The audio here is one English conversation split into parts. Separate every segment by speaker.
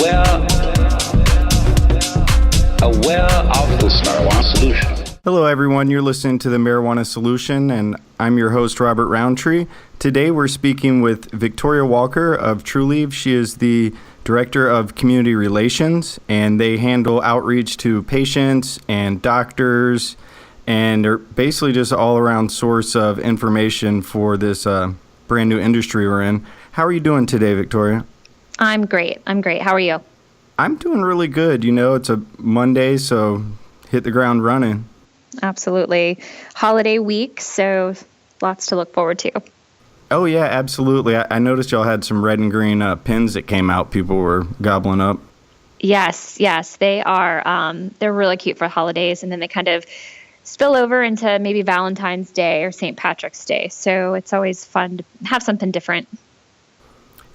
Speaker 1: aware of this marijuana solution.
Speaker 2: Hello everyone, you're listening to The Marijuana Solution, and I'm your host, Robert Roundtree. Today we're speaking with Victoria Walker of Trulieve. She is the Director of Community Relations, and they handle outreach to patients and doctors, and they're basically just all-around source of information for this brand new industry we're in. How are you doing today, Victoria?
Speaker 3: I'm great. How are you?
Speaker 2: I'm doing really good. You know, it's a Monday, so hit the ground running.
Speaker 3: Absolutely. Holiday week, so lots to look forward to.
Speaker 2: Oh, yeah, absolutely. I noticed y'all had some red and green pins that came out people were gobbling up.
Speaker 3: Yes, they are. They're really cute for holidays, and then they kind of spill over into maybe Valentine's Day or St. Patrick's Day. So it's always fun to have something different.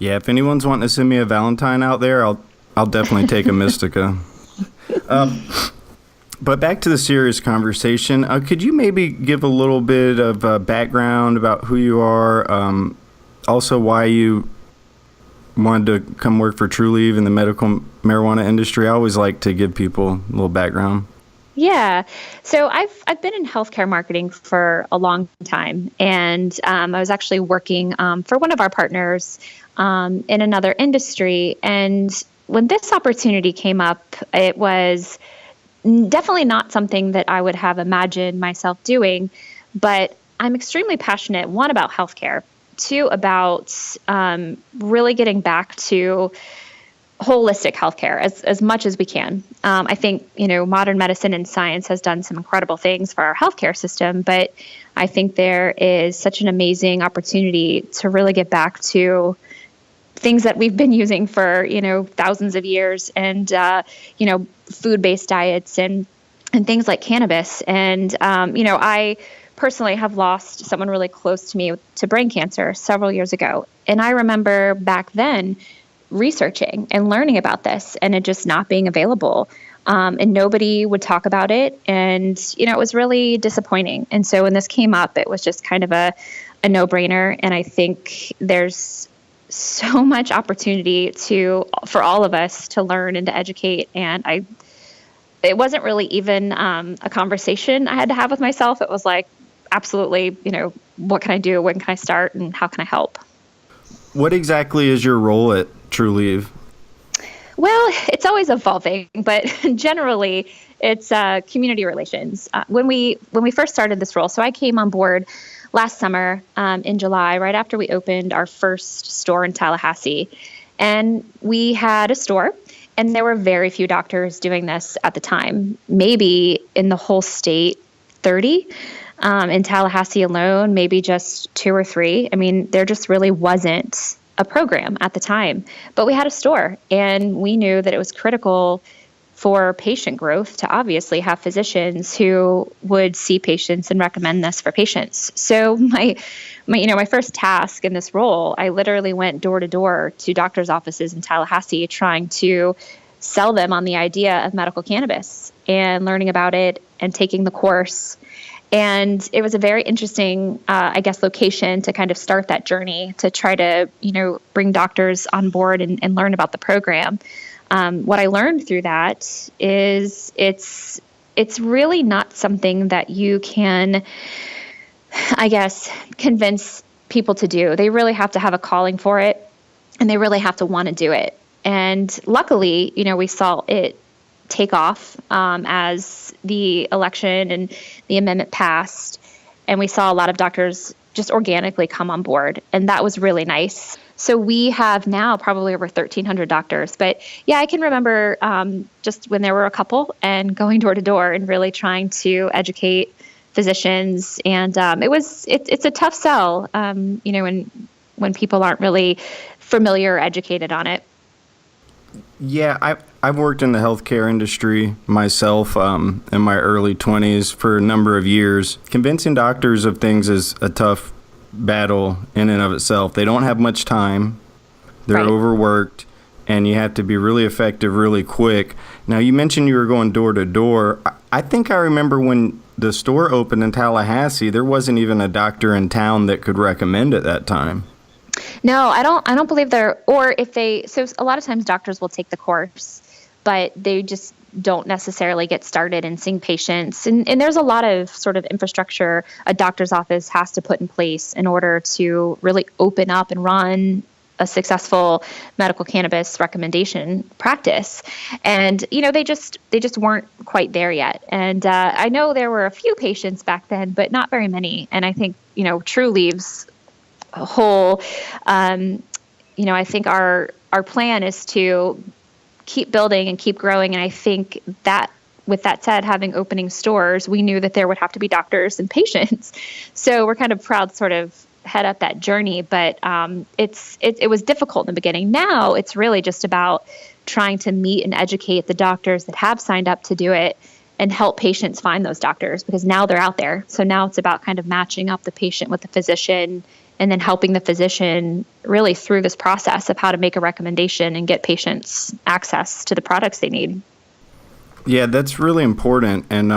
Speaker 2: Yeah, if anyone's wanting to send me a Valentine out there, I'll definitely take a Mystica. But back to the serious conversation. Could you maybe give a little bit of background about who you are, also why you wanted to come work for Trulieve in the medical marijuana industry? I always like to give people a little background.
Speaker 3: Yeah. So I've been in healthcare marketing for a long time, and I was actually working for one of our partners in another industry. And when this opportunity came up, it was definitely not something that I would have imagined myself doing, but I'm extremely passionate, one, about healthcare, two, about really getting back to holistic healthcare as much as we can. I think, modern medicine and science has done some incredible things for our healthcare system, but I think there is such an amazing opportunity to really get back to things that we've been using for, thousands of years, and, food-based diets and things like cannabis. And, I personally have lost someone really close to me to brain cancer several years ago. And I remember back then researching and learning about this and it just not being available. And nobody would talk about it. And, it was really disappointing. And so when this came up, it was just kind of a no-brainer. And I think there's so much opportunity for all of us to learn and to educate. And it wasn't really even a conversation I had to have with myself. It was like, absolutely, what can I do? When can I start? And how can I help?
Speaker 2: What exactly is your role at Trulieve?
Speaker 3: Well, it's always evolving, but generally it's community relations. When we first started this role, so I came on board last summer in July, right after we opened our first store in Tallahassee. And we had a store, and there were very few doctors doing this at the time, maybe in the whole state, 30. In Tallahassee alone, maybe just 2 or 3. I mean, there just really wasn't a program at the time. But we had a store, and we knew that it was critical for patient growth to obviously have physicians who would see patients and recommend this for patients. So my first task in this role, I literally went door to door to doctors' offices in Tallahassee trying to sell them on the idea of medical cannabis and learning about it and taking the course. And it was a very interesting, location to kind of start that journey to try to, bring doctors on board and learn about the program. What I learned through that is it's really not something that you can, convince people to do. They really have to have a calling for it, and they really have to want to do it. And luckily, we saw it take off as the election and the amendment passed, and we saw a lot of doctors just organically come on board, and that was really nice. So we have now probably over 1,300 doctors. But yeah, I can remember just when there were a couple and going door to door and really trying to educate physicians. And it's a tough sell, when people aren't really familiar or educated on it.
Speaker 2: Yeah, I've worked in the healthcare industry myself in my early 20s for a number of years. Convincing doctors of things is a tough battle in and of itself. They don't have much time. They're
Speaker 3: Right.
Speaker 2: overworked, and you have to be really effective really quick. Now, you mentioned you were going door to door. I think I remember when the store opened in Tallahassee, there wasn't even a doctor in town that could recommend at that time.
Speaker 3: No, I don't believe they're, or if they, so a lot of times doctors will take the course, but they just don't necessarily get started in seeing patients. And there's a lot of sort of infrastructure a doctor's office has to put in place in order to really open up and run a successful medical cannabis recommendation practice. And, they just weren't quite there yet. And I know there were a few patients back then, but not very many. And I think, Trulieve's whole, I think our plan is to keep building and keep growing. And I think that with that said, having opening stores, we knew that there would have to be doctors and patients. So we're kind of proud to sort of head up that journey, but it was difficult in the beginning. Now it's really just about trying to meet and educate the doctors that have signed up to do it and help patients find those doctors, because now they're out there. So now it's about kind of matching up the patient with the physician and then helping the physician really through this process of how to make a recommendation and get patients access to the products they need.
Speaker 2: Yeah, that's really important. And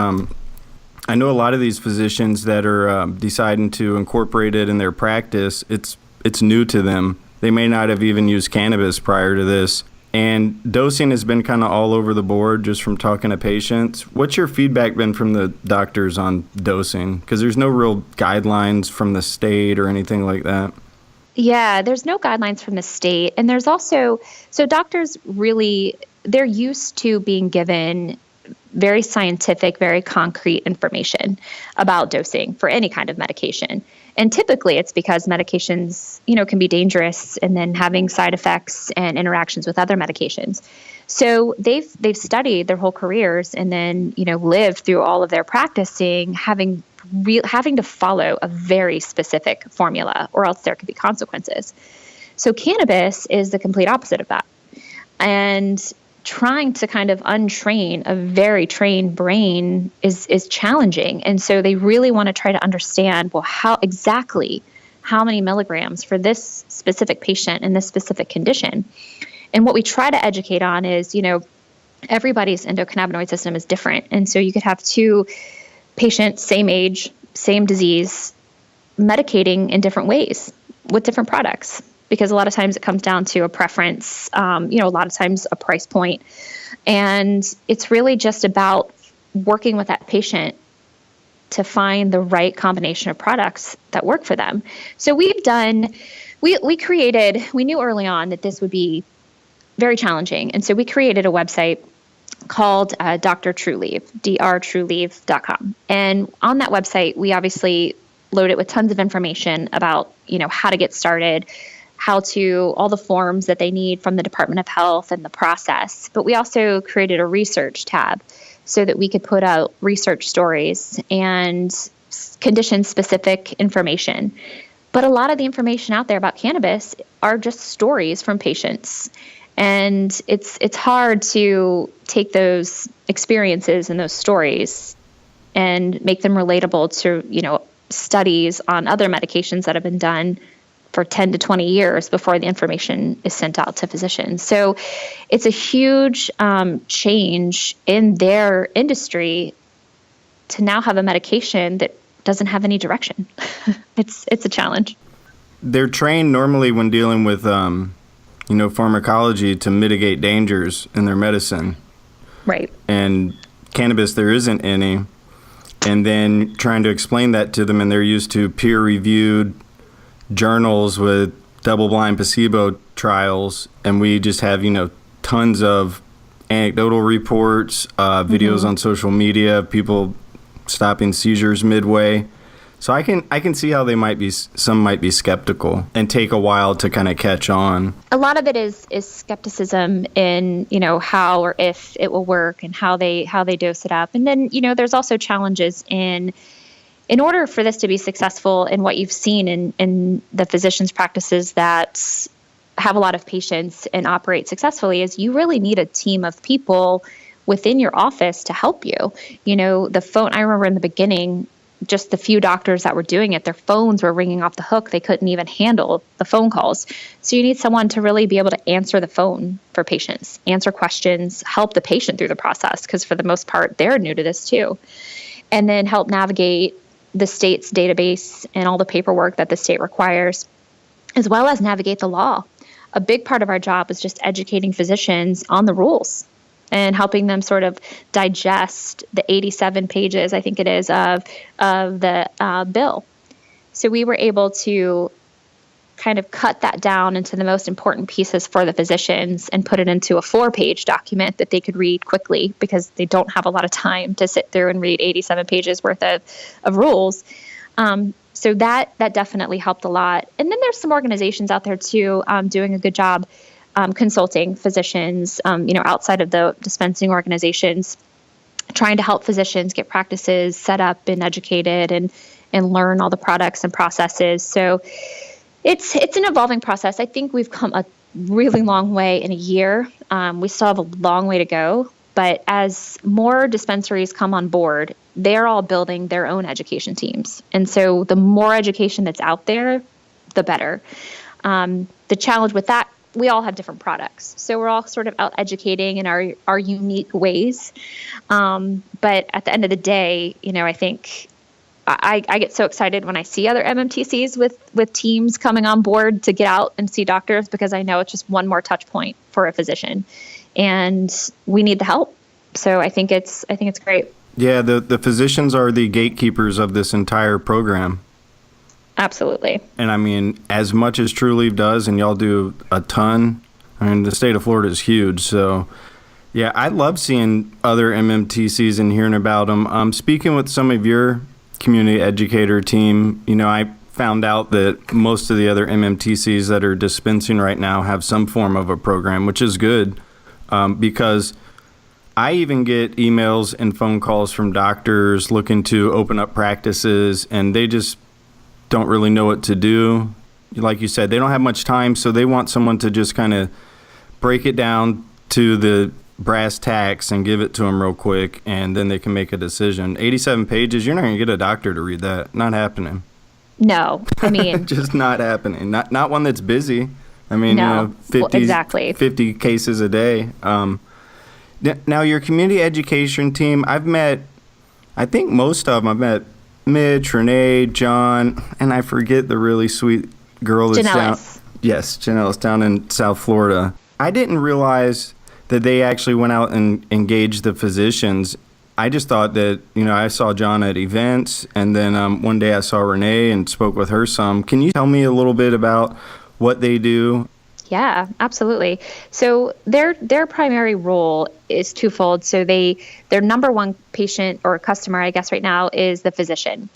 Speaker 2: I know a lot of these physicians that are deciding to incorporate it in their practice, it's new to them. They may not have even used cannabis prior to this. And dosing has been kind of all over the board just from talking to patients. What's your feedback been from the doctors on dosing? Because there's no real guidelines from the state or anything like that.
Speaker 3: Yeah, there's no guidelines from the state. And there's also, so doctors really, they're used to being given very scientific, very concrete information about dosing for any kind of medication. And typically it's because medications, can be dangerous and then having side effects and interactions with other medications. So they've studied their whole careers and then, lived through all of their practicing, having to follow a very specific formula, or else there could be consequences. So cannabis is the complete opposite of that. And trying to kind of untrain a very trained brain is challenging. And so they really want to try to understand, well, how many milligrams for this specific patient in this specific condition. And what we try to educate on is, everybody's endocannabinoid system is different. And so you could have two patients, same age, same disease, medicating in different ways with different products. Because a lot of times it comes down to a preference, a lot of times a price point. And it's really just about working with that patient to find the right combination of products that work for them. So we knew early on that this would be very challenging. And so we created a website called Dr. Trulieve, drtrulieve.com. And on that website, we obviously load it with tons of information about, how to get started, all the forms that they need from the Department of Health and the process. But we also created a research tab so that we could put out research stories and condition-specific information. But a lot of the information out there about cannabis are just stories from patients. And it's hard to take those experiences and those stories and make them relatable to, studies on other medications that have been done for 10 to 20 years before the information is sent out to physicians. So it's a huge change in their industry to now have a medication that doesn't have any direction. It's a challenge.
Speaker 2: They're trained normally when dealing with, pharmacology to mitigate dangers in their medicine.
Speaker 3: Right.
Speaker 2: And cannabis, there isn't any. And then trying to explain that to them, and they're used to peer-reviewed journals with double-blind placebo trials, and we just have tons of anecdotal reports, videos on social media, people stopping seizures midway. So I can see how some might be skeptical and take a while to kind of catch on.
Speaker 3: A lot of it is skepticism in how or if it will work and how they dose it up, and then there's also challenges in order for this to be successful, and what you've seen in the physicians' practices that have a lot of patients and operate successfully, is you really need a team of people within your office to help you. The phone, I remember in the beginning, just the few doctors that were doing it, their phones were ringing off the hook. They couldn't even handle the phone calls. So you need someone to really be able to answer the phone for patients, answer questions, help the patient through the process, because for the most part, they're new to this too. And then help navigate the state's database and all the paperwork that the state requires. as well as navigate the law. A big part of our job is just educating physicians on the rules and helping them sort of digest the 87 pages, I think it is, of the bill. So we were able to kind of cut that down into the most important pieces for the physicians and put it into a 4-page document that they could read quickly, because they don't have a lot of time to sit through and read 87 pages worth of rules. So that definitely helped a lot. And then there's some organizations out there too, doing a good job consulting physicians, outside of the dispensing organizations, trying to help physicians get practices set up and educated and learn all the products and processes. So it's an evolving process. I think we've come a really long way in a year. We still have a long way to go, but as more dispensaries come on board, they're all building their own education teams. And so the more education that's out there, the better. The challenge with that, we all have different products. So we're all sort of out educating in our unique ways. But at the end of the day, I think I get so excited when I see other MMTCs with teams coming on board to get out and see doctors, because I know it's just one more touch point for a physician, and we need the help. So I think it's great.
Speaker 2: Yeah, the physicians are the gatekeepers of this entire program.
Speaker 3: Absolutely.
Speaker 2: And I mean, as much as Trulieve does, and y'all do a ton, I mean, the state of Florida is huge. So, yeah, I love seeing other MMTCs and hearing about them. Speaking with some of your community educator team, I found out that most of the other MMTCs that are dispensing right now have some form of a program, which is good, because I even get emails and phone calls from doctors looking to open up practices, and they just don't really know what to do. Like you said, they don't have much time, so they want someone to just kind of break it down to the brass tacks and give it to them real quick, and then they can make a decision. 87 pages, you're not going to get a doctor to read that. Not happening.
Speaker 3: No, I mean...
Speaker 2: just not happening. Not one that's busy. I mean,
Speaker 3: no.
Speaker 2: 50 cases a day. Now, your community education team, I've met, I think most of them, I've met Mitch, Renee, John, and I forget the really sweet girl that's down. Yes, Janelle's down in South Florida. I didn't realize that they actually went out and engaged the physicians. I just thought that, I saw John at events, and then one day I saw Renee and spoke with her some. Can you tell me a little bit about what they do?
Speaker 3: Yeah, absolutely. So their primary role is twofold. So their number one patient or customer, I guess right now, is the physician.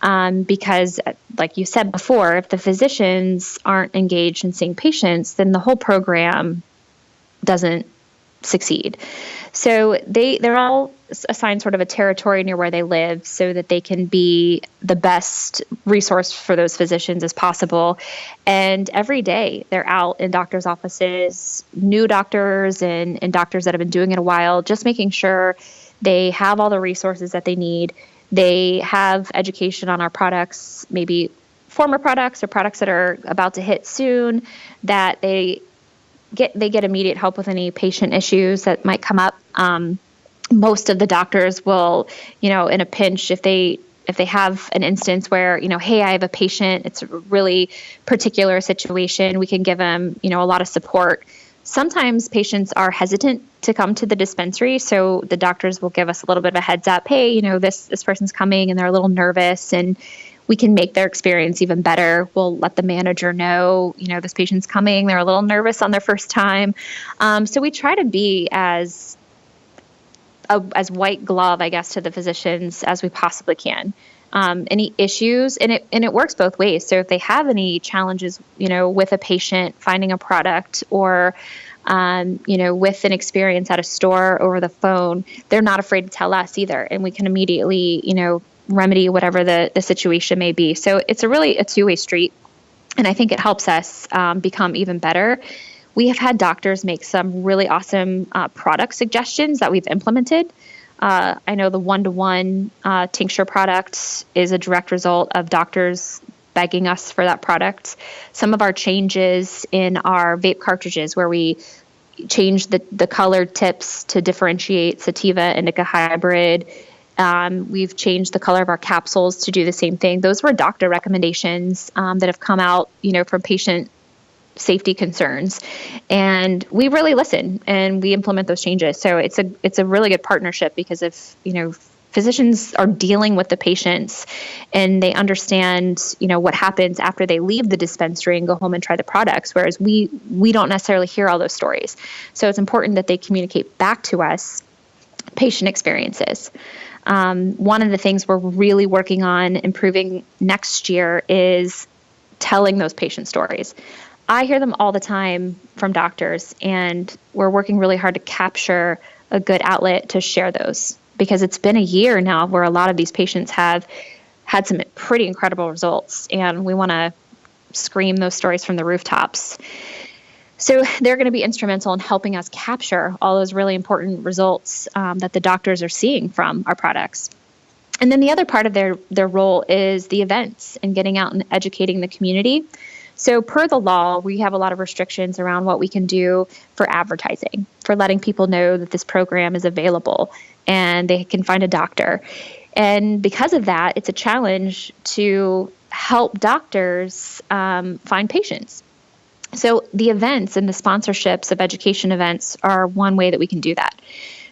Speaker 3: Because like you said before, if the physicians aren't engaged in seeing patients, then the whole program doesn't succeed. So they're all assigned sort of a territory near where they live so that they can be the best resource for those physicians as possible. And every day they're out in doctors' offices, new doctors and doctors that have been doing it a while, just making sure they have all the resources that they need. They have education on our products, maybe former products or products that are about to hit soon, that they get immediate help with any patient issues that might come up. Most of the doctors will, in a pinch, if they have an instance where, hey, I have a patient, it's a really particular situation, we can give them, a lot of support. Sometimes patients are hesitant to come to the dispensary, so the doctors will give us a little bit of a heads up. Hey, this person's coming and they're a little nervous, and we can make their experience even better. We'll let the manager know, this patient's coming. They're a little nervous on their first time. So we try to be as white glove, I guess, to the physicians as we possibly can. Any issues, and it works both ways. So if they have any challenges, with a patient finding a product or, with an experience at a store over the phone, they're not afraid to tell us either. And we can immediately, remedy whatever the situation may be. So it's a two-way street. And I think it helps us become even better. We have had doctors make some really awesome product suggestions that we've implemented. I know the one-to-one tincture product is a direct result of doctors begging us for that product. Some of our changes in our vape cartridges, where we changed the colored tips to differentiate sativa indica hybrid, We've changed the color of our capsules to do the same thing. Those were doctor recommendations that have come out, from patient safety concerns, and we really listen and we implement those changes. So it's a really good partnership, because if physicians are dealing with the patients and they understand what happens after they leave the dispensary and go home and try the products, whereas we don't necessarily hear all those stories. So it's important that they communicate back to us patient experiences. One of the things we're really working on improving next year is telling those patient stories. I hear them all the time from doctors, and we're working really hard to capture a good outlet to share those, because it's been a year now where a lot of these patients have had some pretty incredible results, and we want to scream those stories from the rooftops. So they're going to be instrumental in helping us capture all those really important results that the doctors are seeing from our products. And then the other part of their role is the events and getting out and educating the community. So per the law, we have a lot of restrictions around what we can do for advertising, for letting people know that this program is available and they can find a doctor. And because of that, it's a challenge to help doctors find patients. So the events and the sponsorships of education events are one way that we can do that.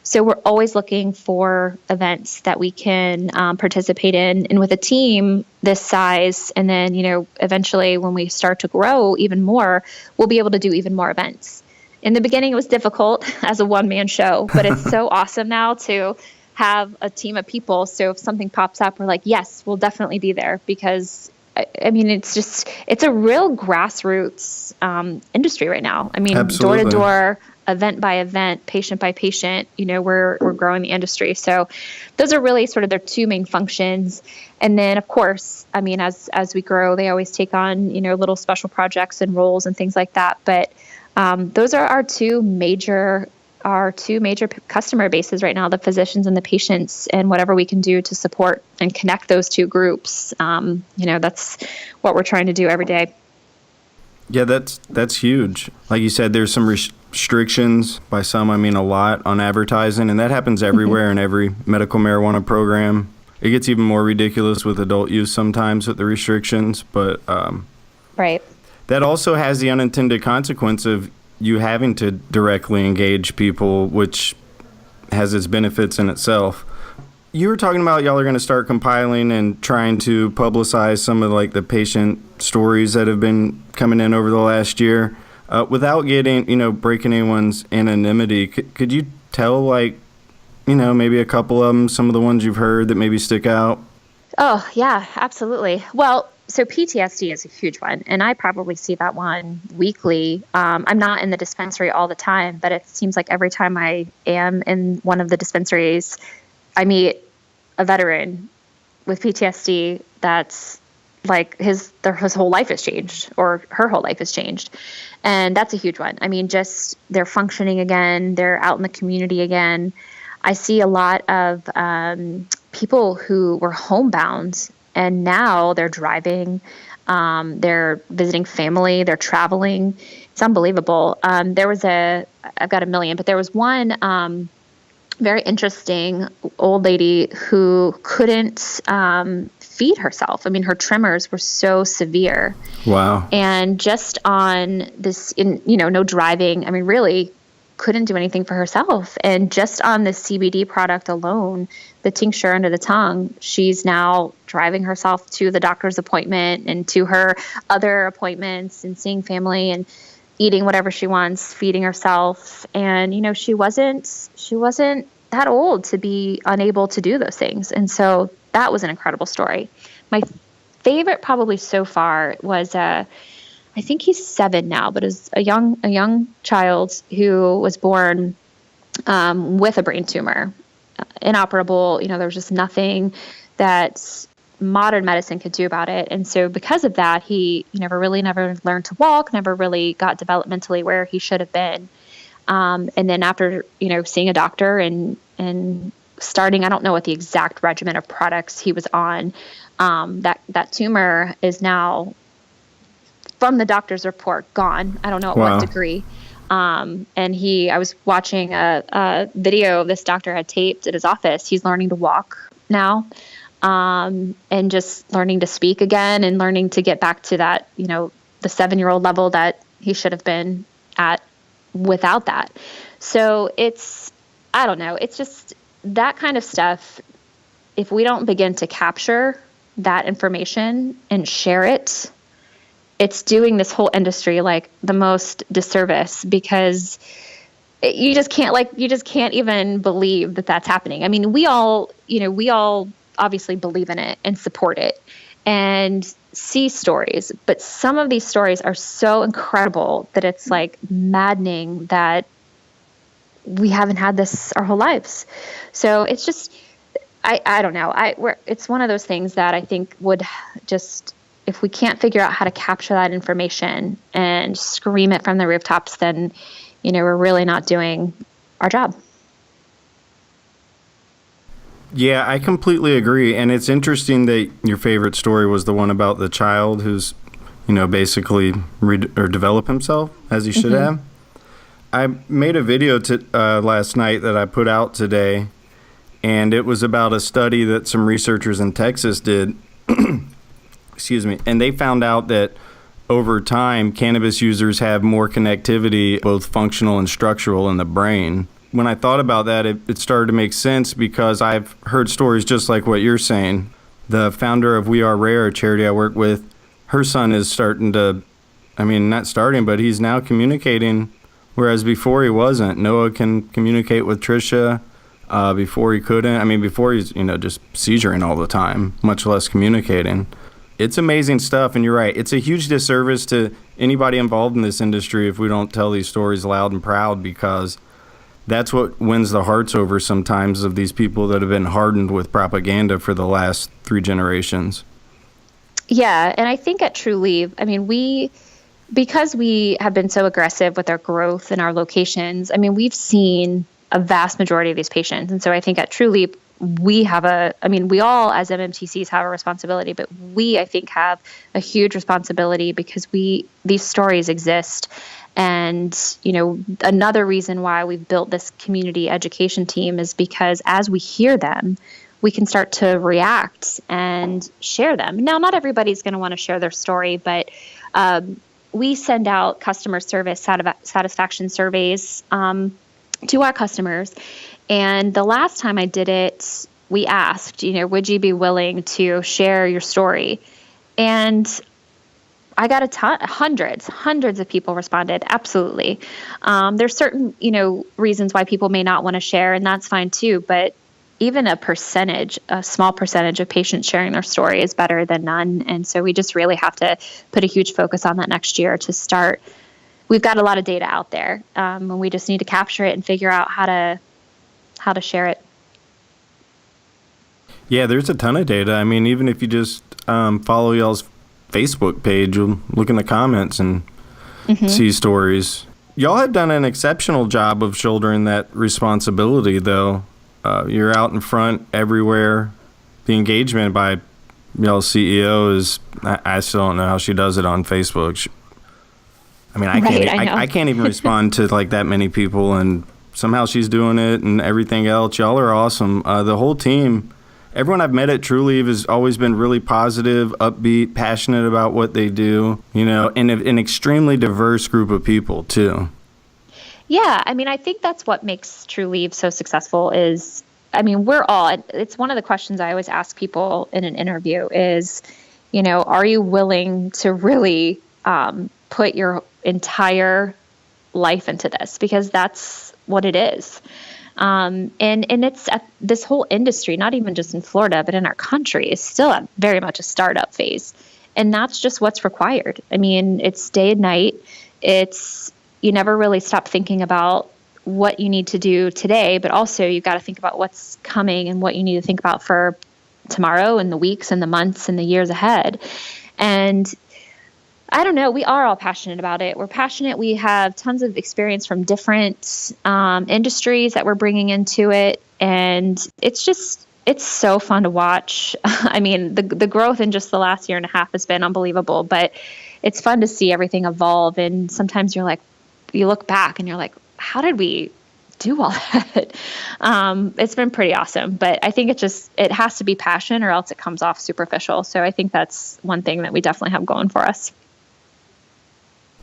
Speaker 3: So we're always looking for events that we can participate in, and with a team this size, and then eventually when we start to grow even more, we'll be able to do even more events. In the beginning, it was difficult as a one-man show, but it's so awesome now to have a team of people. So if something pops up, we're like, yes, we'll definitely be there, because it's a real grassroots industry right now. Door to door, event by event, patient by patient, we're growing the industry. So those are really sort of their two main functions. And then of course, as we grow, they always take on, little special projects and roles and things like that. But those are our two major customer bases right now, the physicians and the patients, and whatever we can do to support and connect those two groups. That's what we're trying to do every day.
Speaker 2: Yeah, that's huge. Like you said, there's some restrictions, by some I mean a lot, on advertising, and that happens everywhere in every medical marijuana program. It gets even more ridiculous with adult use sometimes with the restrictions, but
Speaker 3: right.
Speaker 2: That also has the unintended consequence of you having to directly engage people, which has its benefits in itself. You were talking about y'all are going to start compiling and trying to publicize some of the patient stories that have been coming in over the last year. Without getting, breaking anyone's anonymity, could you tell maybe a couple of them, some of the ones you've heard that maybe stick out?
Speaker 3: Oh, yeah, absolutely. Well, so PTSD is a huge one, and I probably see that one weekly. I'm not in the dispensary all the time, but it seems like every time I am in one of the dispensaries, I meet a veteran with PTSD that's his whole life has changed, or her whole life has changed. And that's a huge one. Just they're functioning again. They're out in the community again. I see a lot of people who were homebound, and now they're driving. They're visiting family. They're traveling. It's unbelievable. I've got a million, but there was one very interesting old lady who couldn't feed herself. Her tremors were so severe.
Speaker 2: Wow.
Speaker 3: And just on this, no driving, really couldn't do anything for herself. And just on the CBD product alone, the tincture under the tongue, she's now driving herself to the doctor's appointment and to her other appointments and seeing family and eating whatever she wants, feeding herself. And, she wasn't that old to be unable to do those things. And so that was an incredible story. My favorite probably so far was, I think he's 7 now, but is a young child who was born with a brain tumor, inoperable. There was just nothing that modern medicine could do about it. And so because of that, he never learned to walk, never really got developmentally where he should have been. And then after, seeing a doctor and starting, I don't know what the exact regimen of products he was on, that tumor is now, from the doctor's report, gone. I don't know at what degree. And I was watching a video this doctor had taped at his office. He's learning to walk now, and just learning to speak again and learning to get back to that, the 7-year-old level that he should have been at without that. So I don't know, it's just that kind of stuff. If we don't begin to capture that information and share it, it's doing this whole industry like the most disservice, because you just can't even believe that that's happening. I mean, we all obviously believe in it and support it and see stories, but some of these stories are so incredible that it's like maddening that we haven't had this our whole lives. So it's just, I don't know. It's one of those things that I think would just, if we can't figure out how to capture that information and scream it from the rooftops, then, we're really not doing our job.
Speaker 2: Yeah, I completely agree. And it's interesting that your favorite story was the one about the child who's, basically develop himself as he should have. I made a video last night that I put out today, and it was about a study that some researchers in Texas did. Excuse me. And they found out that over time, cannabis users have more connectivity, both functional and structural, in the brain. When I thought about that, it started to make sense, because I've heard stories just like what you're saying. The founder of We Are Rare, a charity I work with, her son is starting to, not starting, but he's now communicating, whereas before he wasn't. Noah can communicate with Trisha. Before he couldn't. Before he's, just seizuring all the time, much less communicating. It's amazing stuff, and you're right. It's a huge disservice to anybody involved in this industry if we don't tell these stories loud and proud, because that's what wins the hearts over sometimes of these people that have been hardened with propaganda for the last 3 generations.
Speaker 3: Yeah, and I think at Trulieve, because we have been so aggressive with our growth and our locations, we've seen a vast majority of these patients. And so I think at Trulieve, we all as MMTCs have a responsibility, but we, I think, have a huge responsibility because these stories exist. And, another reason why we've built this community education team is because as we hear them, we can start to react and share them. Now, not everybody's going to want to share their story, but we send out customer service satisfaction surveys to our customers. And the last time I did it, we asked, would you be willing to share your story? And I got hundreds of people responded. Absolutely. There's certain, reasons why people may not want to share, and that's fine too. But even a small percentage of patients sharing their story is better than none. And so we just really have to put a huge focus on that next year to start. We've got a lot of data out there, and we just need to capture it and figure out how to share it.
Speaker 2: Yeah, there's a ton of data. Even if you just follow y'all's Facebook page, you'll look in the comments and see stories. Y'all have done an exceptional job of shouldering that responsibility, though. You're out in front everywhere. The engagement by y'all's CEO is, I still don't know how she does it on Facebook. I can't even respond to like that many people, and somehow she's doing it and everything else. Y'all are awesome. The whole team, everyone I've met at Trulieve has always been really positive, upbeat, passionate about what they do, and an extremely diverse group of people too.
Speaker 3: Yeah, I think that's what makes Trulieve so successful is, it's one of the questions I always ask people in an interview is, are you willing to really put your entire life into this? Because that's what it is. And it's this whole industry, not even just in Florida, but in our country, is still at very much a startup phase. And that's just what's required. It's day and night. You never really stop thinking about what you need to do today, but also you've got to think about what's coming and what you need to think about for tomorrow and the weeks and the months and the years ahead. And I don't know, we are all passionate about it. We're passionate. We have tons of experience from different industries that we're bringing into it. And it's so fun to watch. The growth in just the last year and a half has been unbelievable, but it's fun to see everything evolve. And sometimes you look back and you're like, how did we do all that. It's been pretty awesome, but I think it has to be passion or else it comes off superficial. So I think that's one thing that we definitely have going for us.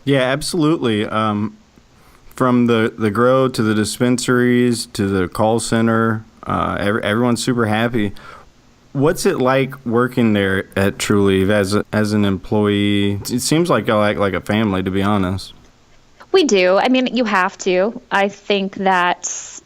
Speaker 2: Yeah, absolutely. From the grow to the dispensaries to the call center, everyone's super happy. What's it like working there at Trulieve as an employee? It seems like a family, to be honest.
Speaker 3: We do. I mean, you have to. I think that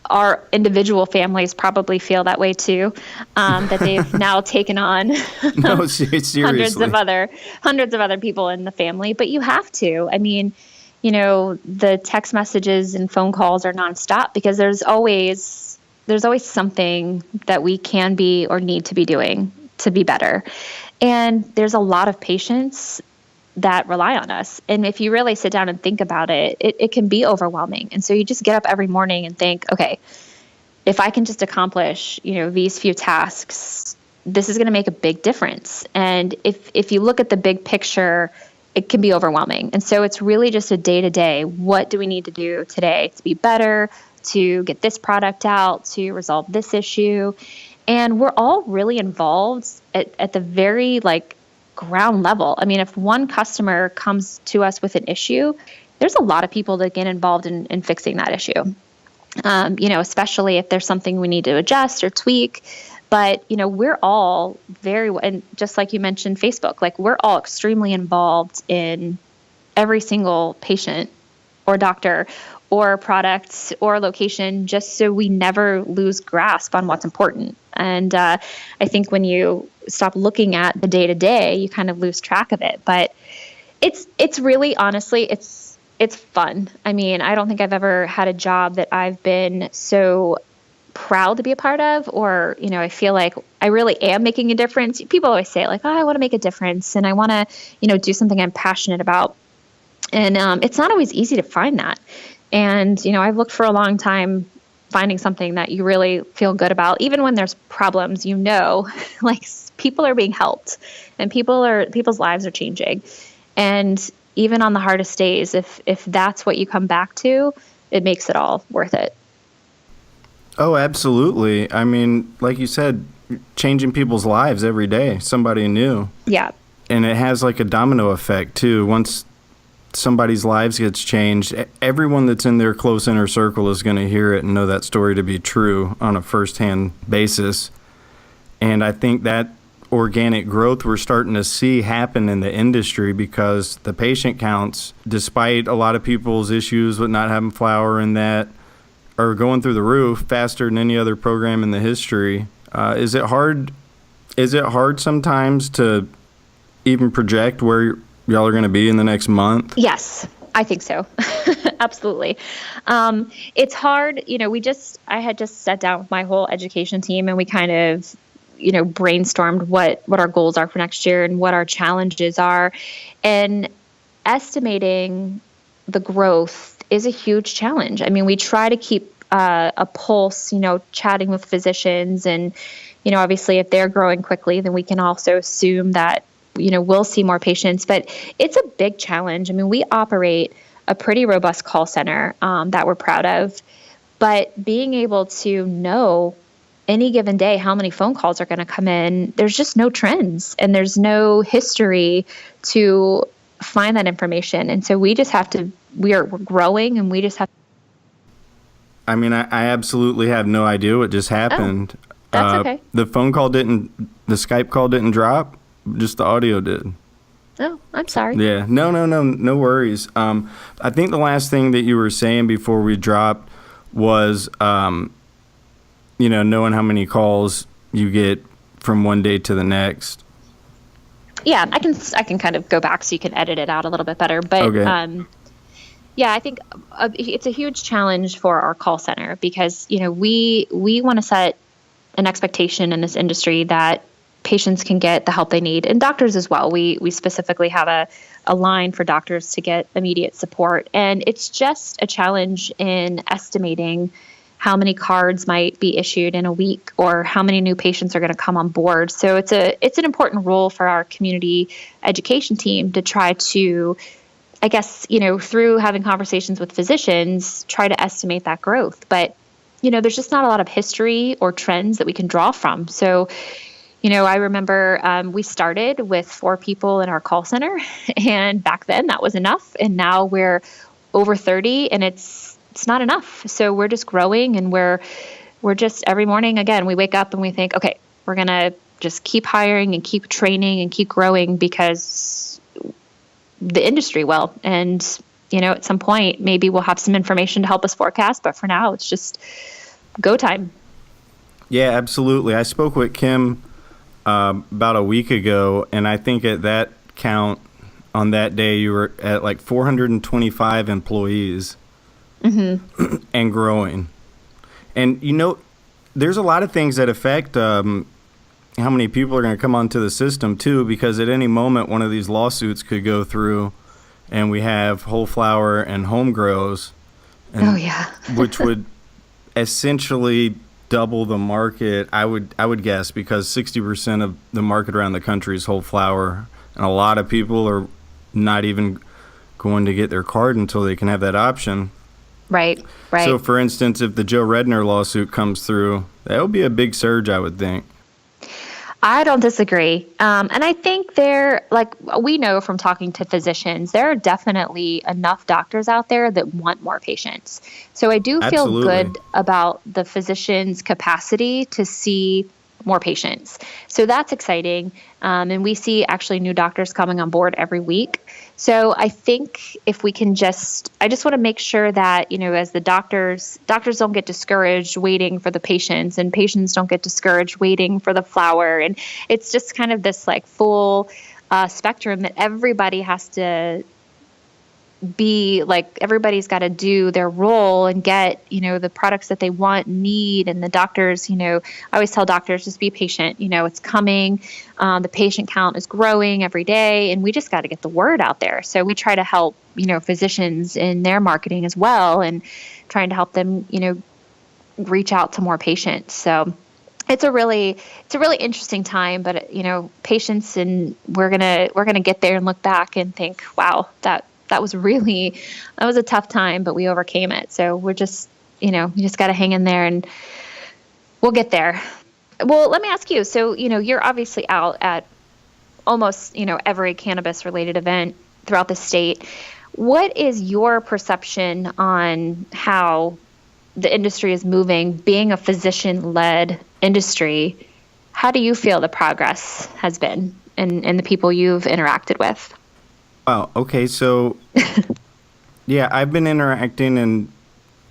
Speaker 3: our individual families probably feel that way too, that they've now taken on
Speaker 2: No, seriously.
Speaker 3: hundreds of other people in the family. But you have to. I mean, the text messages and phone calls are nonstop because there's always something that we can be or need to be doing to be better. And there's a lot of patients that rely on us. And if you really sit down and think about it, it can be overwhelming. And so you just get up every morning and think, okay, if I can just accomplish, these few tasks, this is going to make a big difference. And if you look at the big picture, it can be overwhelming. And so it's really just a day-to-day. What do we need to do today to be better, to get this product out, to resolve this issue? And we're all really involved at the very ground level. I mean, if one customer comes to us with an issue, there's a lot of people that get involved in fixing that issue. Especially if there's something we need to adjust or tweak. But, we're all and just like you mentioned, Facebook, we're all extremely involved in every single patient or doctor or product or location, just so we never lose grasp on what's important. And I think when you stop looking at the day-to-day, you kind of lose track of it. But it's really, honestly, it's fun. I mean, I don't think I've ever had a job that I've been so proud to be a part of, or, I feel like I really am making a difference. People always say I want to make a difference and I want to, do something I'm passionate about. And it's not always easy to find that. And, I've looked for a long time finding something that you really feel good about, even when there's problems, people are being helped and people's lives are changing. And even on the hardest days, if that's what you come back to, it makes it all worth it.
Speaker 2: Oh, absolutely. I mean, like you said, changing people's lives every day, somebody new.
Speaker 3: Yeah.
Speaker 2: And it has a domino effect too. Once somebody's lives gets changed, everyone that's in their close inner circle is going to hear it and know that story to be true on a firsthand basis. And I think that organic growth we're starting to see happen in the industry because the patient counts, despite a lot of people's issues with not having flour and that, are going through the roof faster than any other program in the history. Is it hard sometimes to even project where y'all are going to be in the next month?
Speaker 3: Yes, I think so. Absolutely. It's hard. I had just sat down with my whole education team and we kind of, brainstormed what our goals are for next year and what our challenges are. And estimating the growth is a huge challenge. I mean, we try to keep a pulse, chatting with physicians and, obviously if they're growing quickly, then we can also assume that we'll see more patients, but it's a big challenge. I mean, we operate a pretty robust call center that we're proud of, but being able to know any given day how many phone calls are going to come in, there's just no trends and there's no history to find that information. And so we just have to, we're growing and we just have.
Speaker 2: I mean, I absolutely have no idea what just happened.
Speaker 3: Oh, that's okay.
Speaker 2: The Skype call didn't drop. Just the audio did.
Speaker 3: Oh, I'm sorry.
Speaker 2: Yeah. No worries. I think the last thing that you were saying before we dropped was, knowing how many calls you get from one day to the next.
Speaker 3: Yeah, I can kind of go back so you can edit it out a little bit better. But
Speaker 2: okay.
Speaker 3: Yeah, I think it's a huge challenge for our call center because, we want to set an expectation in this industry that patients can get the help they need, and doctors as well. We specifically have a line for doctors to get immediate support, and it's just a challenge in estimating how many cards might be issued in a week or how many new patients are going to come on board. So it's an important role for our community education team to try to I guess, through having conversations with physicians, try to estimate that growth. But, there's just not a lot of history or trends that we can draw from. So, I remember we started with 4 people in our call center, and back then that was enough. And now we're over 30, and it's not enough. So we're just growing, and we're just every morning, again, we wake up and we think, okay, we're going to just keep hiring and keep training and keep growing because the industry will. And, at some point, maybe we'll have some information to help us forecast. But for now, it's just go time.
Speaker 2: Yeah, absolutely. I spoke with Kim about a week ago, and I think at that count on that day, you were at like 425 employees and growing. And, there's a lot of things that affect how many people are going to come onto the system, too, because at any moment, one of these lawsuits could go through, and we have whole flower and home grows, which would essentially double the market, I would guess, because 60% of the market around the country is whole flower, and a lot of people are not even going to get their card until they can have that option.
Speaker 3: Right.
Speaker 2: So, for instance, if the Joe Redner lawsuit comes through, that would be a big surge, I would think.
Speaker 3: I don't disagree. And I think we know from talking to physicians, there are definitely enough doctors out there that want more patients. So I do feel good about the physician's capacity to see more patients. So that's exciting. And we see actually new doctors coming on board every week. So I think if we can I just want to make sure that, as the doctors don't get discouraged waiting for the patients, and patients don't get discouraged waiting for the flower. And it's just kind of this like full spectrum that everybody has to be like, everybody's got to do their role and get, the products that they want, need. And the doctors, I always tell doctors, just be patient. It's coming. The patient count is growing every day, and we just got to get the word out there. So we try to help, physicians in their marketing as well, and trying to help them, reach out to more patients. So it's a really interesting time, but patience, and we're gonna get there and look back and think, wow, that was a tough time, but we overcame it. So we're just, you just got to hang in there, and we'll get there. Well, let me ask you. So, you're obviously out at almost, every cannabis related event throughout the state. What is your perception on how the industry is moving, being a physician-led industry? How do you feel the progress has been and the people you've interacted with?
Speaker 2: Wow. Okay. So, yeah, I've been interacting and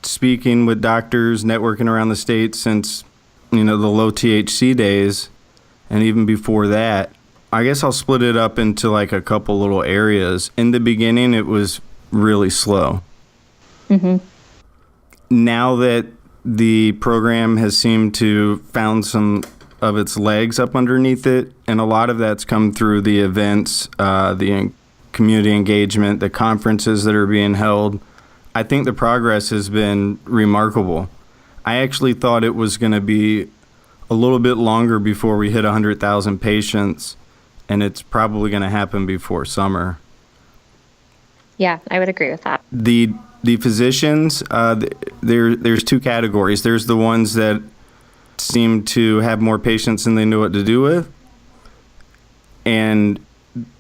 Speaker 2: speaking with doctors, networking around the state since, the low THC days, and even before that. I guess I'll split it up into like a couple little areas. In the beginning, it was really slow. Now that the program has seemed to found some of its legs up underneath it, and a lot of that's come through the events, the community engagement, the conferences that are being held. I think the progress has been remarkable. I actually thought it was going to be a little bit longer before we hit 100,000 patients, and it's probably going to happen before summer.
Speaker 3: Yeah, I would agree with that.
Speaker 2: The physicians, there's 2 categories. There's the ones that seem to have more patients than they know what to do with, and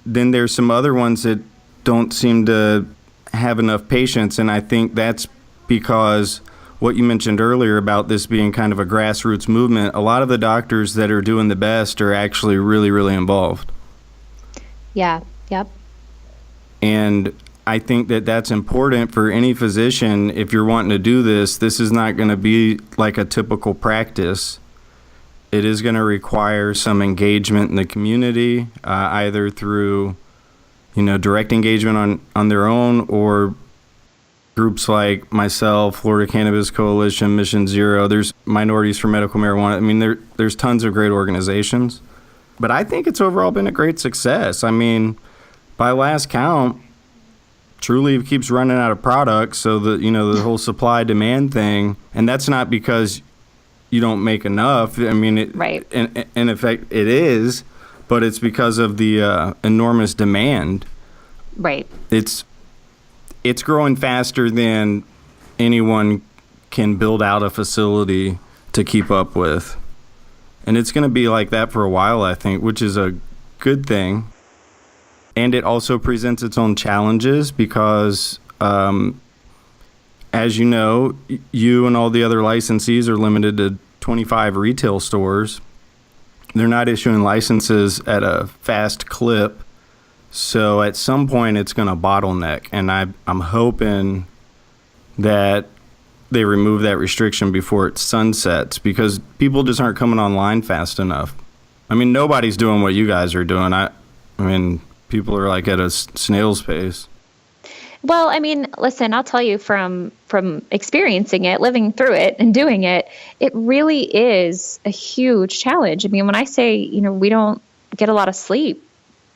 Speaker 2: then there's some other ones that don't seem to have enough patience, and I think that's because what you mentioned earlier about this being kind of a grassroots movement, a lot of the doctors that are doing the best are actually really, really involved.
Speaker 3: Yeah, yep.
Speaker 2: And I think that that's important for any physician. If you're wanting to do this, this is not going to be like a typical practice. It is going to require some engagement in the community, either through, direct engagement on their own, or groups like myself, Florida Cannabis Coalition, Mission Zero. There's Minorities for Medical Marijuana. I mean, there's tons of great organizations. But I think it's overall been a great success. I mean, by last count, Trulieve keeps running out of products, so the whole supply-demand thing, and that's not because you don't make enough. I mean,
Speaker 3: right.
Speaker 2: In effect, it is, but it's because of the enormous demand.
Speaker 3: Right.
Speaker 2: It's it's growing faster than anyone can build out a facility to keep up with. And it's going to be like that for a while, I think, which is a good thing. And it also presents its own challenges because, as you know, you and all the other licensees are limited to 25 retail stores. They're not issuing licenses at a fast clip. So at some point, it's going to bottleneck. And I'm hoping that they remove that restriction before it sunsets, because people just aren't coming online fast enough. I mean, nobody's doing what you guys are doing. I mean, people are like at a snail's pace.
Speaker 3: Well, I mean, listen, I'll tell you from experiencing it, living through it and doing it, it really is a huge challenge. I mean, when I say, we don't get a lot of sleep,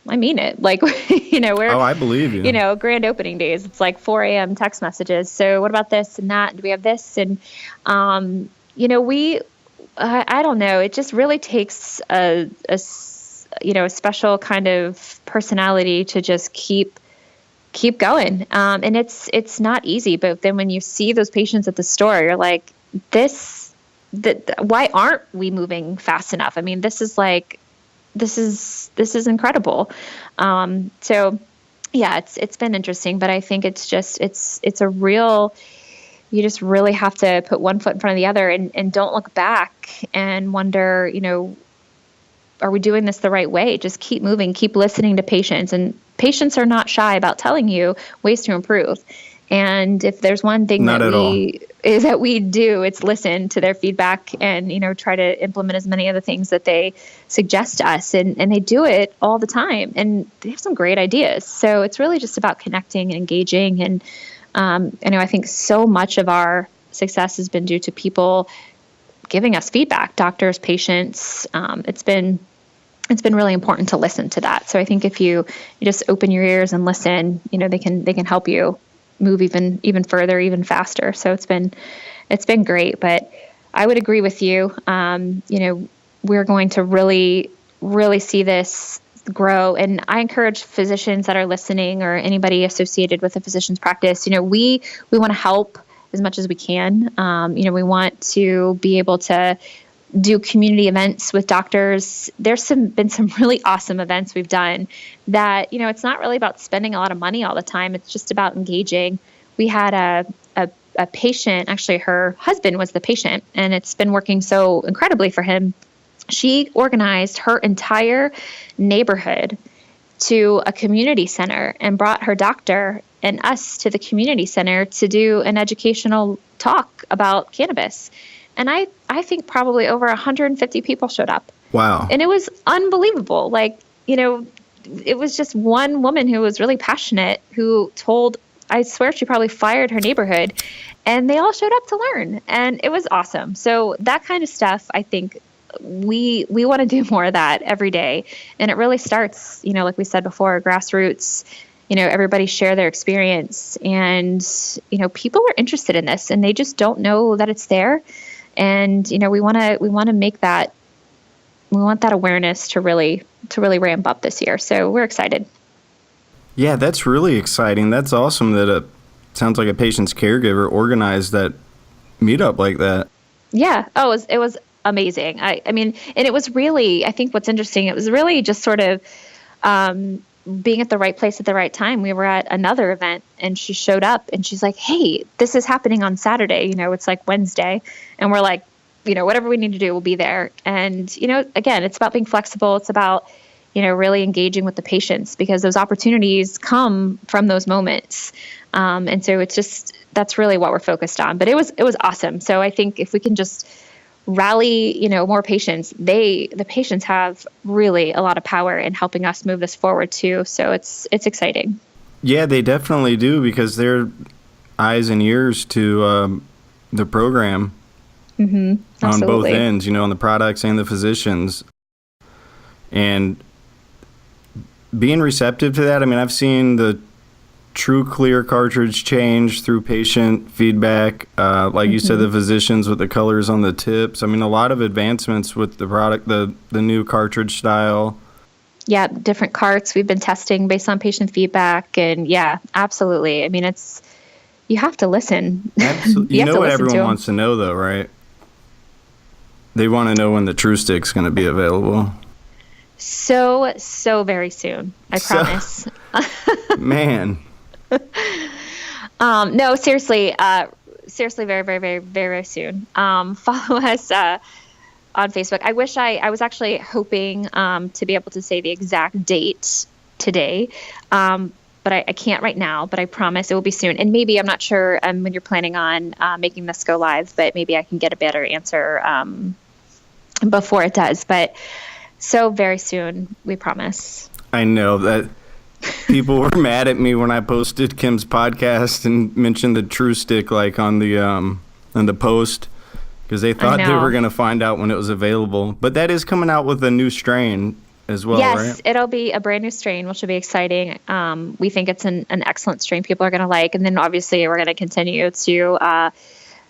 Speaker 3: I mean it. Like, we're,
Speaker 2: I believe you.
Speaker 3: Grand opening days, it's like 4 a.m. text messages. So what about this and that? Do we have this? And, I don't know. It just really takes a special kind of personality to just keep going. And it's not easy, but then when you see those patients at the store, you're like, why aren't we moving fast enough? I mean, this is incredible. So yeah, it's been interesting, but I think it's a real, you just really have to put one foot in front of the other and don't look back and wonder, are we doing this the right way? Just keep moving, keep listening to patients, and patients are not shy about telling you ways to improve. And if there's one thing that we do, it's listen to their feedback and, try to implement as many of the things that they suggest to us. And they do it all the time. And they have some great ideas. So it's really just about connecting and engaging. And, I think so much of our success has been due to people giving us feedback, doctors, patients. It's been really important to listen to that. So I think if you just open your ears and listen, they can help you move even further, even faster. So it's been great, but I would agree with you. We're going to really, really see this grow. And I encourage physicians that are listening or anybody associated with a physician's practice, we want to help as much as we can. We want to be able to do community events with doctors. There's been some really awesome events we've done that, it's not really about spending a lot of money all the time. It's just about engaging. We had a patient, actually her husband was the patient, and it's been working so incredibly for him. She organized her entire neighborhood to a community center and brought her doctor and us to the community center to do an educational talk about cannabis. And I think probably over 150 people showed up.
Speaker 2: Wow.
Speaker 3: And it was unbelievable. Like, it was just one woman who was really passionate who told, I swear she probably fired her neighborhood, and they all showed up to learn. And it was awesome. So that kind of stuff, I think we want to do more of that every day. And it really starts, like we said before, grassroots. Everybody share their experience, and, people are interested in this and they just don't know that it's there. And, we want to make that, we want that awareness to really ramp up this year. So we're excited.
Speaker 2: Yeah, that's really exciting. That's awesome that sounds like a patient's caregiver organized that meetup like that.
Speaker 3: Yeah. Oh, it was amazing. I mean, and it was really, I think what's interesting, it was really just sort of, being at the right place at the right time. We were at another event and she showed up and she's like, hey, this is happening on Saturday. It's like Wednesday. And we're like, whatever we need to do, we'll be there. And, again, it's about being flexible. It's about, really engaging with the patients, because those opportunities come from those moments. And so that's really what we're focused on. But it was awesome. So I think if we can just rally, more patients, the patients have really a lot of power in helping us move this forward too. So it's exciting.
Speaker 2: Yeah, they definitely do, because they're eyes and ears to the program on both ends, on the products and the physicians. And being receptive to that, I mean, I've seen the True Clear cartridge change through patient feedback. Like you said, the physicians with the colors on the tips. I mean, a lot of advancements with the product, the new cartridge style.
Speaker 3: Yeah, different carts we've been testing based on patient feedback. And yeah, absolutely. I mean, you have to listen.
Speaker 2: Absolutely. You know what everyone wants to know, though, right? They want to know when the TruStick's going to be available.
Speaker 3: So very soon. I promise.
Speaker 2: Man.
Speaker 3: No, seriously, very, very, very, very, very soon. Follow us on Facebook. I was actually hoping to be able to say the exact date today, but I can't right now, but I promise it will be soon. And maybe, I'm not sure when you're planning on making this go live, but maybe I can get a better answer before it does. But so very soon, we promise.
Speaker 2: I know that people were mad at me when I posted Kim's podcast and mentioned the TruStick like on the post, because they thought they were going to find out when it was available. But that is coming out with a new strain as well,
Speaker 3: yes,
Speaker 2: right?
Speaker 3: It'll be a brand new strain, which will be exciting. We think it's an excellent strain people are going to like. And then obviously we're going to continue to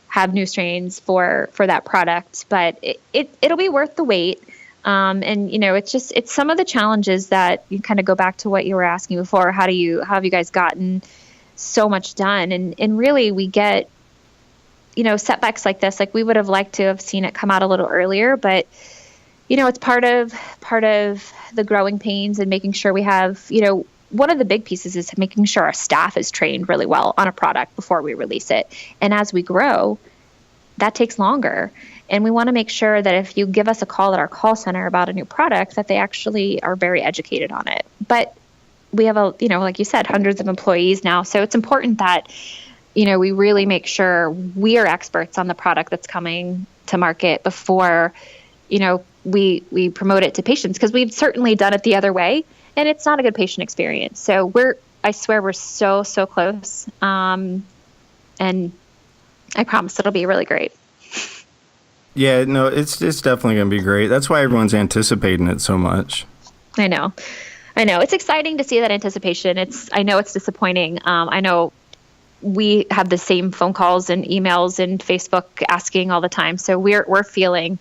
Speaker 3: have new strains for that product. But it'll be worth the wait. And it's some of the challenges that you kind of go back to what you were asking before. How have you guys gotten so much done? And really we get, setbacks like this. Like, we would have liked to have seen it come out a little earlier, but it's part of the growing pains and making sure we have, one of the big pieces is making sure our staff is trained really well on a product before we release it. And as we grow, that takes longer. And we want to make sure that if you give us a call at our call center about a new product, that they actually are very educated on it. But we have like you said, hundreds of employees now. So it's important that, we really make sure we are experts on the product that's coming to market before, we promote it to patients, because we've certainly done it the other way and it's not a good patient experience. So I swear we're so close. And I promise it'll be really great.
Speaker 2: Yeah, no, it's definitely going to be great. That's why everyone's anticipating it so much.
Speaker 3: I know. It's exciting to see that anticipation. I know it's disappointing. I know we have the same phone calls and emails and Facebook asking all the time. So we're feeling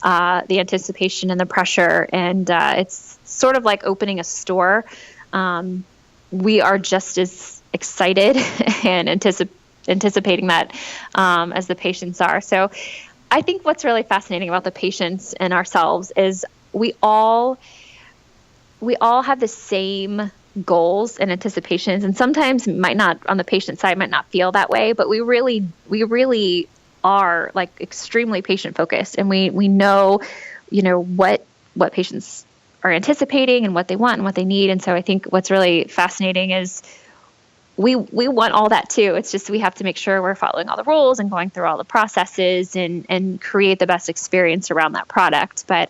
Speaker 3: the anticipation and the pressure, and it's sort of like opening a store. We are just as excited and anticipating that as the patients are. So I think what's really fascinating about the patients and ourselves is we all have the same goals and anticipations, and sometimes might not, on the patient side, might not feel that way, but we really are like extremely patient focused, and we know what patients are anticipating and what they want and what they need. And so I think what's really fascinating is we want all that too. It's just we have to make sure we're following all the rules and going through all the processes and create the best experience around that product. But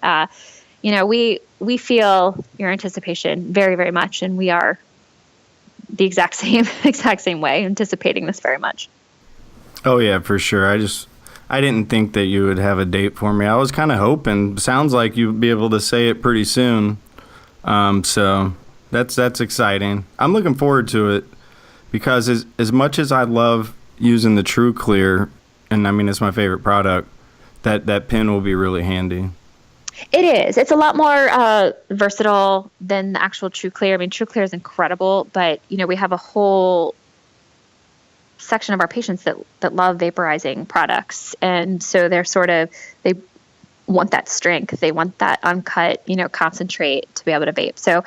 Speaker 3: we feel your anticipation very, very much, and we are the exact same way, anticipating this very much.
Speaker 2: Oh yeah, for sure. I didn't think that you would have a date for me. I was kind of hoping. Sounds like you'd be able to say it pretty soon. So that's exciting. I'm looking forward to it, because as much as I love using the TruClear, and I mean it's my favorite product, that pen will be really handy.
Speaker 3: It is. It's a lot more versatile than the actual TruClear. I mean, TruClear is incredible, but we have a whole section of our patients that love vaporizing products, and so they want that strength, they want that uncut concentrate to be able to vape. So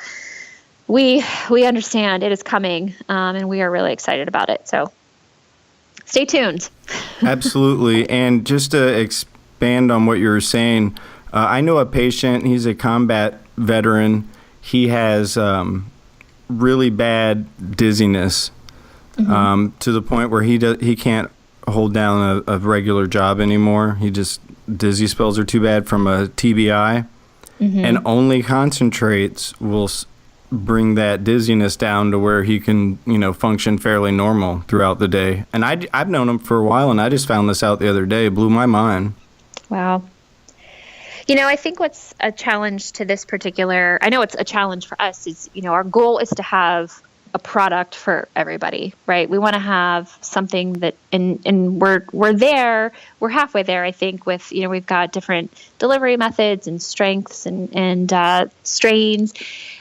Speaker 3: we understand it is coming, and we are really excited about it. So stay tuned.
Speaker 2: Absolutely. And just to expand on what you were saying, I know a patient, he's a combat veteran. He has really bad dizziness, to the point where he can't hold down a regular job anymore. Dizzy spells are too bad from a TBI, and only concentrates will bring that dizziness down to where he can, function fairly normal throughout the day. And I've known him for a while, and I just found this out the other day. It blew my mind.
Speaker 3: Wow. I think what's a challenge to this particular, I know it's a challenge for us, is, our goal is to have a product for everybody, right? We want to have something that, and we're halfway there, I think, with, we've got different delivery methods and strengths and strains.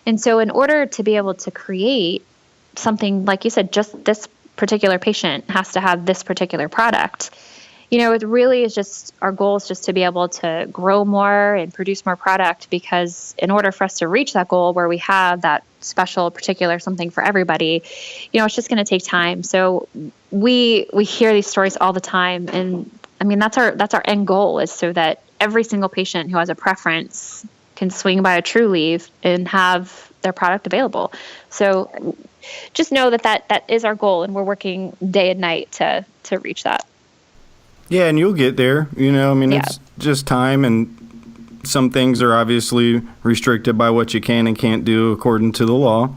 Speaker 3: And so in order to be able to create something, like you said, just this particular patient has to have this particular product. It really is just, our goal is just to be able to grow more and produce more product, because in order for us to reach that goal where we have that special particular something for everybody, it's just going to take time. So we hear these stories all the time. And I mean, that's our end goal, is so that every single patient who has a preference can swing by a Trulieve and have their product available. So just know that is our goal, and we're working day and night to reach that.
Speaker 2: Yeah, and you'll get there. It's just time, and some things are obviously restricted by what you can and can't do according to the law.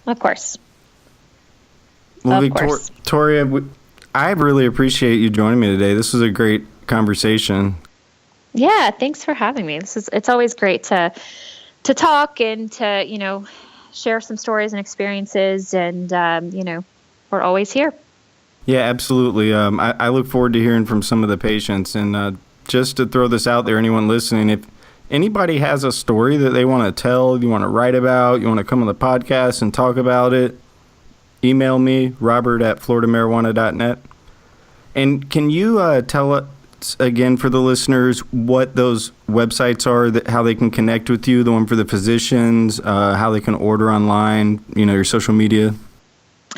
Speaker 3: Of course.
Speaker 2: Well,
Speaker 3: of course.
Speaker 2: Victoria, I really appreciate you joining me today. This was a great conversation.
Speaker 3: Yeah, thanks for having me. It's always great to talk and to, share some stories and experiences, and, we're always here.
Speaker 2: Yeah, absolutely. I look forward to hearing from some of the patients. And just to throw this out there, anyone listening, if anybody has a story that they want to tell, you want to write about, you want to come on the podcast and talk about it, email me, robert@floridamarijuana.net. And can you tell us again for the listeners what those websites are, how they can connect with you, the one for the physicians, how they can order online, your social media?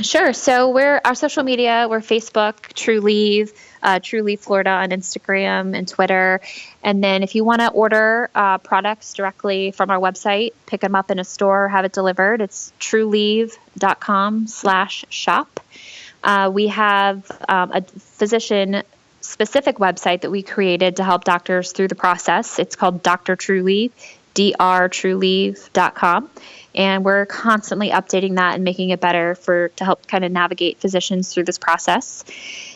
Speaker 3: Sure. So our social media, we're Facebook, Trulieve, Trulieve Florida on Instagram and Twitter. And then if you want to order products directly from our website, pick them up in a store, have it delivered, it's trulieve.com/shop. We have a physician-specific website that we created to help doctors through the process. It's called Dr. Trulieve, drtrulieve.com. And we're constantly updating that and making it better to help kind of navigate physicians through this process.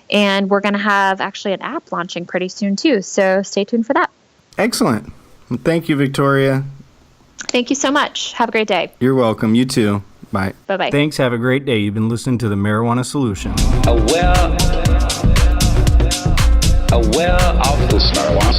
Speaker 3: And we're going to have actually an app launching pretty soon too. So stay tuned for that.
Speaker 2: Excellent. Well, thank you, Victoria.
Speaker 3: Thank you so much. Have a great day.
Speaker 2: You're welcome. You too. Bye.
Speaker 3: Bye-bye.
Speaker 2: Thanks. Have a great day. You've been listening to the Marijuana Solution.
Speaker 1: Aware of this marijuana